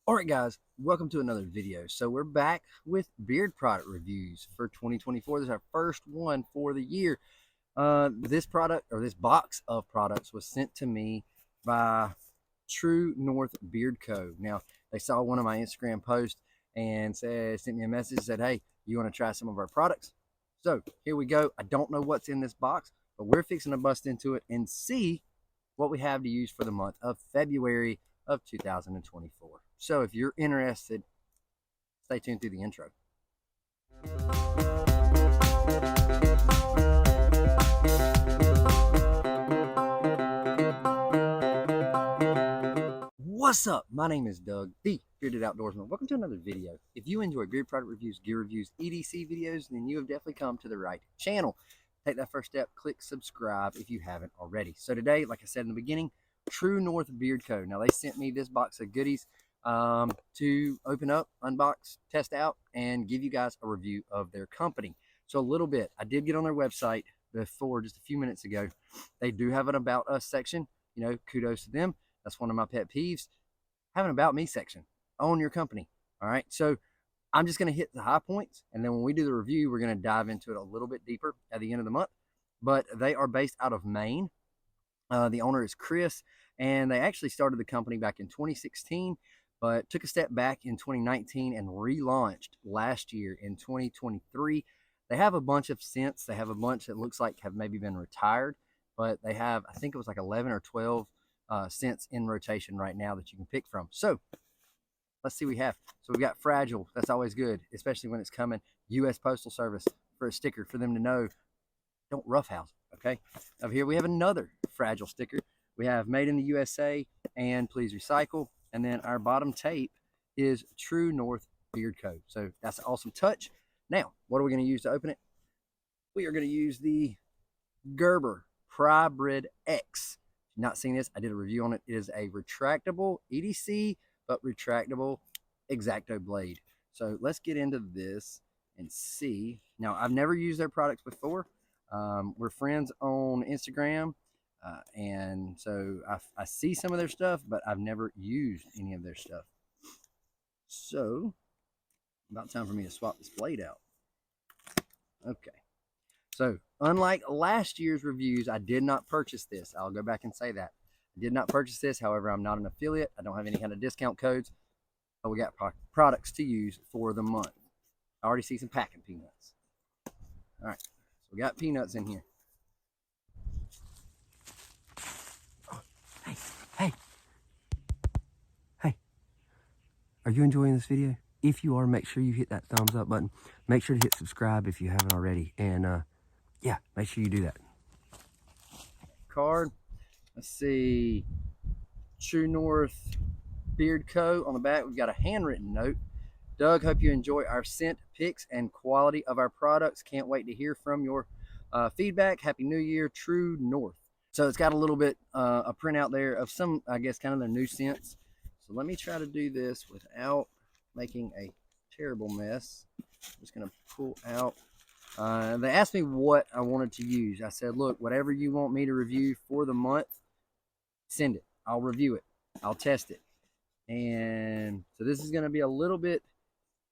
Alright guys, welcome to another video. So we're back with beard product reviews for 2024. This is our first one for the year. This product, or this box of products, was sent to me by True North Beard Co. Now, they saw one of my Instagram posts and sent me a message, said, hey, you want to try some of our products? So here we go. I don't know what's in this box, but we're fixing to bust into it and see what we have to use for the month of February of 2024. So if you're interested, stay tuned through the intro. What's up? My name is Doug, the Bearded Outdoorsman. Welcome to another video. If you enjoy beard product reviews, gear reviews, EDC videos, then you have definitely come to the right channel. Take that first step, click subscribe if you haven't already. So today, like I said in the beginning, True North Beard Co. Now they sent me this box of goodies to open up, unbox, test out, and give you guys a review of their company. So a little bit, I did get on their website before just a few minutes ago. They do have an About Us section. You know, kudos to them. That's one of my pet peeves. Have an About Me section. Own your company. All right. So I'm just going to hit the high points, and then when we do the review, we're going to dive into it a little bit deeper at the end of the month. But they are based out of Maine. The owner is Chris, and they actually started the company back in 2016, but took a step back in 2019 and relaunched last year in 2023. They have a bunch of scents. They have a bunch that looks like have maybe been retired, but they have, I think it was like 11 or 12 scents in rotation right now that you can pick from. So let's see what we have. So we've got Fragile. That's always good, especially when it's coming. U.S. Postal Service for a sticker for them to know, don't roughhouse it, okay? Over here we have another Fragile sticker. We have Made in the USA and Please Recycle. And then our bottom tape is True North Beard Co. So that's an awesome touch. Now, what are we going to use to open it? We are going to use the Gerber Prybrid X. If you've not seen this, I did a review on it. It is a retractable EDC, but retractable X-Acto blade. So let's get into this and see. Now, I've never used their products before. We're friends on Instagram. And so I see some of their stuff, but I've never used any of their stuff. So about time for me to swap this blade out. Okay. So unlike last year's reviews, I did not purchase this. I'll go back and say that. I did not purchase this. However, I'm not an affiliate. I don't have any kind of discount codes. But we got products to use for the month. I already see some packing peanuts. All right. So we got peanuts in here. Hey, are you enjoying this video? If you are, make sure you hit that thumbs up button. Make sure to hit subscribe if you haven't already. And yeah, make sure you do that. Card. Let's see. True North Beard Co. On the back, we've got a handwritten note. Doug, hope you enjoy our scent picks and quality of our products. Can't wait to hear from your feedback. Happy New Year, True North. So it's got a little bit a printout there of some, I guess, kind of their new scents. So let me try to do this without making a terrible mess. I'm just going to pull out. They asked me what I wanted to use. I said, look, whatever you want me to review for the month, send it. I'll review it. I'll test it. And so this is going to be a little bit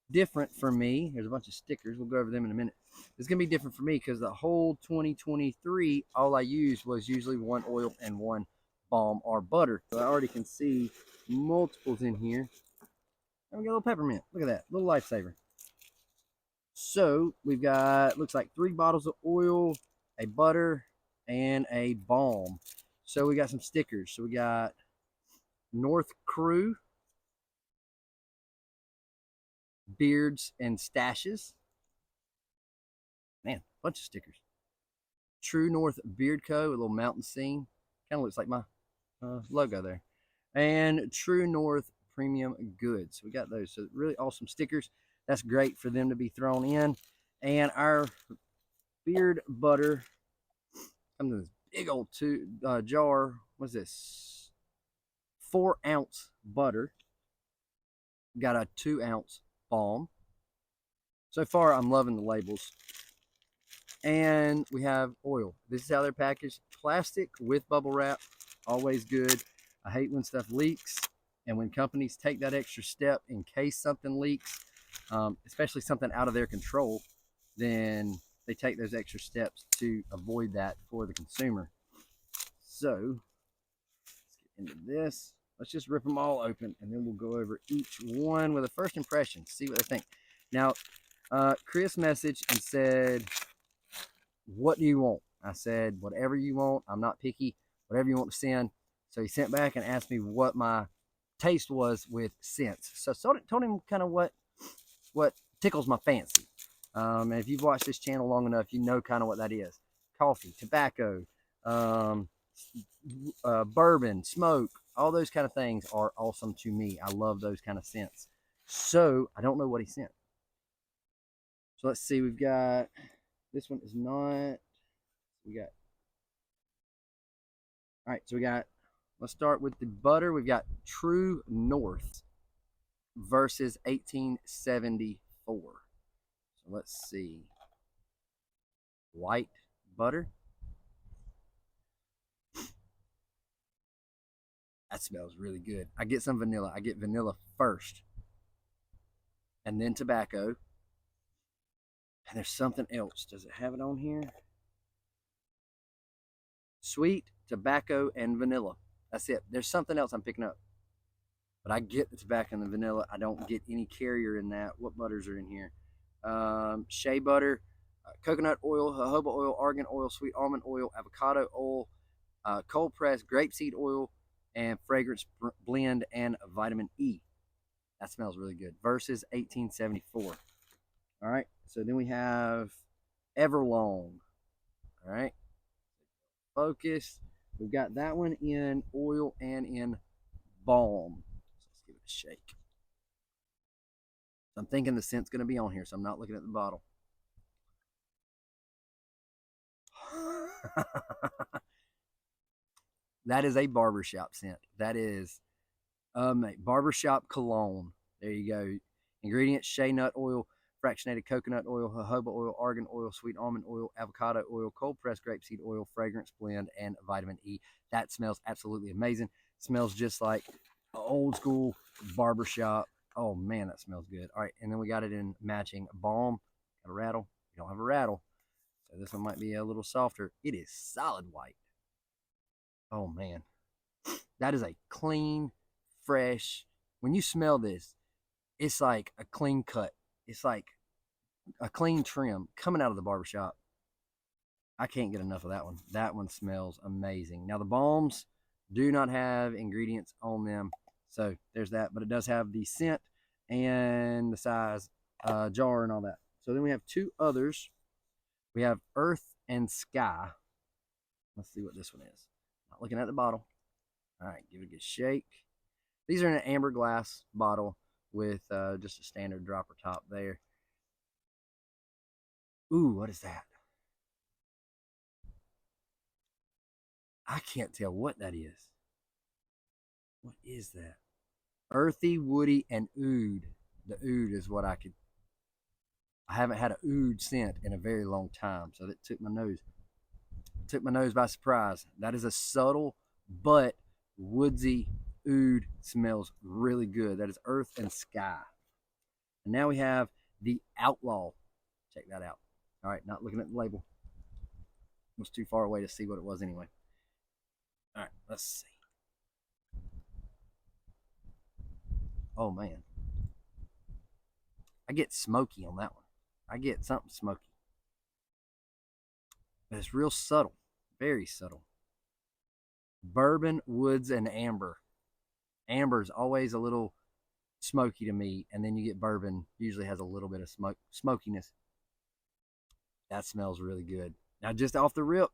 different for me. There's a bunch of stickers. We'll go over them in a minute. It's going to be different for me because the whole 2023, all I used was usually one oil and one balm or butter. So I already can see multiples in here. And we got a little peppermint. Look at that. Little lifesaver. So we've got, looks like 3 bottles of oil, a butter, and a balm. So we got some stickers. So we got North Crew, Beards and Stashes. Man, bunch of stickers. True North Beard Co. A little mountain scene. Kind of looks like my logo there. And True North Premium Goods. We got those. So really awesome stickers. That's great for them to be thrown in. And our beard butter comes in this big old jar. What's this? 4-ounce butter. Got a 2-ounce balm. So far, I'm loving the labels. And we have oil. This is how they're packaged. Plastic with bubble wrap. Always good. I hate when stuff leaks. And when companies take that extra step in case something leaks, especially something out of their control, then they take those extra steps to avoid that for the consumer. So let's get into this. Let's just rip them all open, and then we'll go over each one with a first impression, see what they think. Now, Chris messaged and said, what do you want? I said, whatever you want. I'm not picky. Whatever you want to send. So he sent back and asked me what my taste was with scents. So told him kind of what tickles my fancy. And if you've watched this channel long enough, you know kind of what that is. Coffee, tobacco, bourbon, smoke, all those kind of things are awesome to me. I love those kind of scents. So I don't know what he sent. So let's see. We've got, this one is not, all right, so let's start with the butter. We've got True North versus 1874. So let's see. White butter. That smells really good. I get some vanilla. I get vanilla first, and then tobacco. And there's something else. Does it have it on here? Sweet, tobacco, and vanilla. That's it. There's something else I'm picking up. But I get the tobacco and the vanilla. I don't get any carrier in that. What butters are in here? Shea butter, coconut oil, jojoba oil, argan oil, sweet almond oil, avocado oil, cold pressed grapeseed oil, and fragrance blend and vitamin E. That smells really good. Versus 1874. All right. So then we have Everlong. All right. Focus. We've got that one in oil and in balm. So let's give it a shake. I'm thinking the scent's going to be on here, so I'm not looking at the bottle. That is a barbershop scent. That is barbershop cologne. There you go. Ingredients: shea nut oil, fractionated coconut oil, jojoba oil, argan oil, sweet almond oil, avocado oil, cold pressed grapeseed oil, fragrance blend, and vitamin E. That smells absolutely amazing. Smells just like an old school barbershop. Oh man, that smells good. All right, and then we got it in matching balm. Got a rattle. We don't have a rattle, so this one might be a little softer. It is solid white. Oh man, that is a clean, fresh. When you smell this, it's like a clean cut. It's like a clean trim coming out of the barbershop. I can't get enough of that one. That one smells amazing. Now the balms do not have ingredients on them, so there's that, but it does have the scent and the size, jar and all that. So then we have two others. We have Earth and Sky. Let's see what this one is. Not looking at the bottle. All right, give it a good shake. These are in an amber glass bottle with just a standard dropper top there. Ooh, what is that? I can't tell what that is. What is that? Earthy, woody, and oud. The oud is what I haven't had an oud scent in a very long time, so that took my nose by surprise. That is a subtle but woodsy oud. Smells really good. That is Earth and Sky. And now we have the Outlaw. Check that out. All right, not looking at the label. It was too far away to see what it was anyway. All right, let's see. Oh man, I get smoky on that one. I get something smoky, but it's real subtle, very subtle. Bourbon, woods, and amber. Amber is always a little smoky to me, and then you get bourbon, usually has a little bit of smokiness. That smells really good. Now, just off the rip,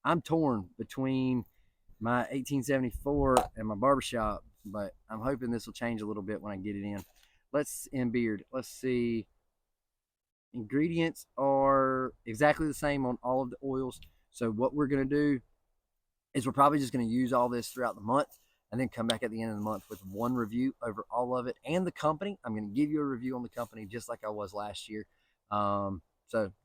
I'm torn between my 1874 and my barbershop, but I'm hoping this will change a little bit when I get it in. In beard. Let's see. Ingredients are exactly the same on all of the oils. So what we're going to do is we're probably just going to use all this throughout the month and then come back at the end of the month with one review over all of it and the company. I'm going to give you a review on the company just like I was last year. So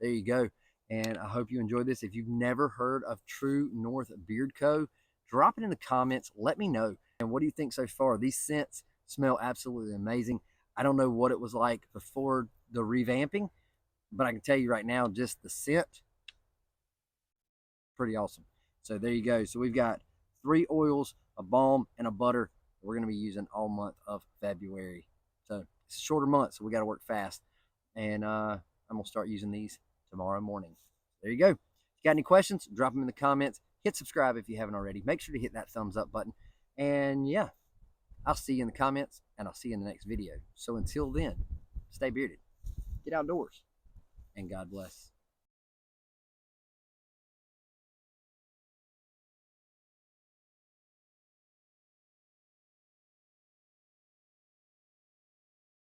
there you go. And I hope you enjoyed this. If you've never heard of True North Beard Co., drop it in the comments. Let me know. And what do you think so far? These scents smell absolutely amazing. I don't know what it was like before the revamping, but I can tell you right now, just the scent, pretty awesome. So there you go. So we've got 3 oils, a balm, and a butter we're going to be using all month of February. So it's a shorter month, so we got to work fast. And I'm going to start using these tomorrow morning. There you go. If you got any questions, drop them in the comments. Hit subscribe if you haven't already. Make sure to hit that thumbs up button. And yeah, I'll see you in the comments, and I'll see you in the next video. So until then, stay bearded, get outdoors, and God bless.